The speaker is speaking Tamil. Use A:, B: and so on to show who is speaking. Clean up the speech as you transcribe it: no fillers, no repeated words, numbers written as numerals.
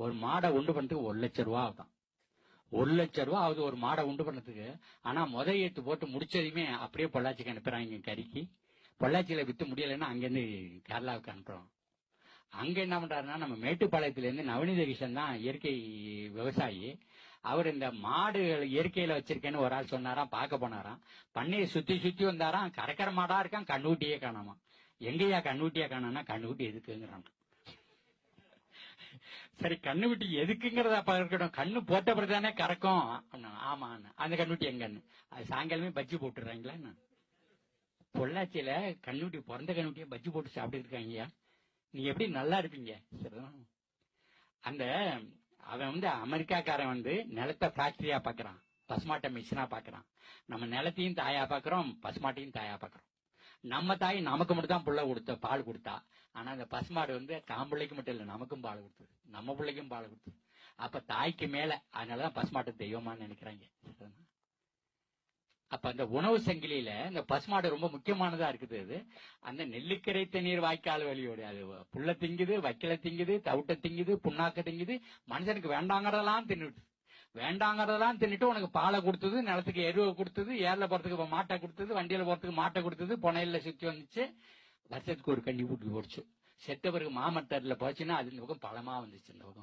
A: ஒரு மாடை உண்டு பண்றதுக்கு 1,00,000 ரூபா ஆகுதான். 1,00,000 ரூபா ஆகுது ஒரு மாடை உண்டு பண்ணதுக்கு. ஆனா ஏத்து போட்டு முடிச்சதுமே அப்படியே பொள்ளாச்சிக்கு அனுப்புறாங்க கறிக்கு. பொள்ளாச்சியில வித்து முடியலைன்னா அங்கிருந்து கேரளாவுக்கு அனுப்புறோம். அங்க என்ன பண்றாருன்னா, நம்ம மேட்டுப்பாளையத்துல இருந்து நவநீத கிருஷ்ணன் தான் இயற்கை விவசாயி. அவர் இந்த மாடு இயற்கையில வச்சிருக்கேன்னு ஒரு ஆள் சொன்னாராம், பார்க்க போனாராம். பண்ணையை சுத்தி சுத்தி வந்தாராம், கறக்கிற மாடா இருக்கான், கண்ணுக்குட்டியே காணாமா. எங்கேயா கண்ணுக்குட்டியா காணோம்னா, கண்ணுக்குட்டி எதுக்குங்கிறான். சரி, கண்ணுக்குட்டி எதுக்குங்கிறத இருக்கட்டும், கண்ணு போட்ட பிறகுதானே கறக்கும். ஆமா, அந்த கண்ணுக்குட்டி எங்கன்னு அது சாயங்காலமே பஜ்ஜி போட்டுறாங்களா. பொள்ளாச்சியில கண்ணுக்குட்டி, பிறந்த கண்ணுக்குட்டியை பஜ்ஜி போட்டு சாப்பிட்டு இருக்காங்கய்யா. நீங்க எப்படி நல்லா இருப்பீங்க. அந்த அவன் அமெரிக்காக்காரன் நிலத்தை ஃபேக்டரியா பாக்குறான், பசுமாட்டை மிஷினா பாக்குறான். நம்ம நிலத்தையும் தாயா பாக்குறோம், பசுமாட்டையும் தாயா பாக்குறோம். நம்ம தாய் நமக்கு மட்டும் தான் புள்ள கொடுத்த பால் கொடுத்தா. ஆனா அந்த பசுமாடு தான் பிள்ளைக்கு மட்டும் இல்ல, நமக்கும் பால் கொடுத்தது, நம்ம பிள்ளைக்கும் பால் கொடுத்தது. அப்ப தாய்க்கு மேல, அதனாலதான் பசுமாட்டு தெய்வமான்னு நினைக்கிறாங்க. அப்ப அந்த உணவு சங்கிலியில இந்த பசுமாடு ரொம்ப முக்கியமானதா இருக்குது. அது அந்த நெல்லுக்கரை தண்ணீர் வாய்க்கால் வழியோடு அது புல்ல திங்குது, வைக்கல திங்குது, தவிட்ட திங்குது, புண்ணாக்க திங்குது. மனுஷனுக்கு வேண்டாங்கிறதெல்லாம் தின்னுட்டு உனக்கு பாலை கொடுத்தது, நிலத்துக்கு எருவை கொடுத்தது, ஏர்ல போறதுக்கு மாட்டை கொடுத்தது, வண்டியில போறதுக்கு மாட்டை கொடுத்தது, புனையில சுத்தி வந்துச்சு, வருஷத்துக்கு ஒரு கண்ணி கூட்டி போடுச்சு. செத்த பிறகு மாமரத்தடில போச்சுன்னா அது இந்த பக்கம் பழமா வந்துச்சு. இந்த பக்கம்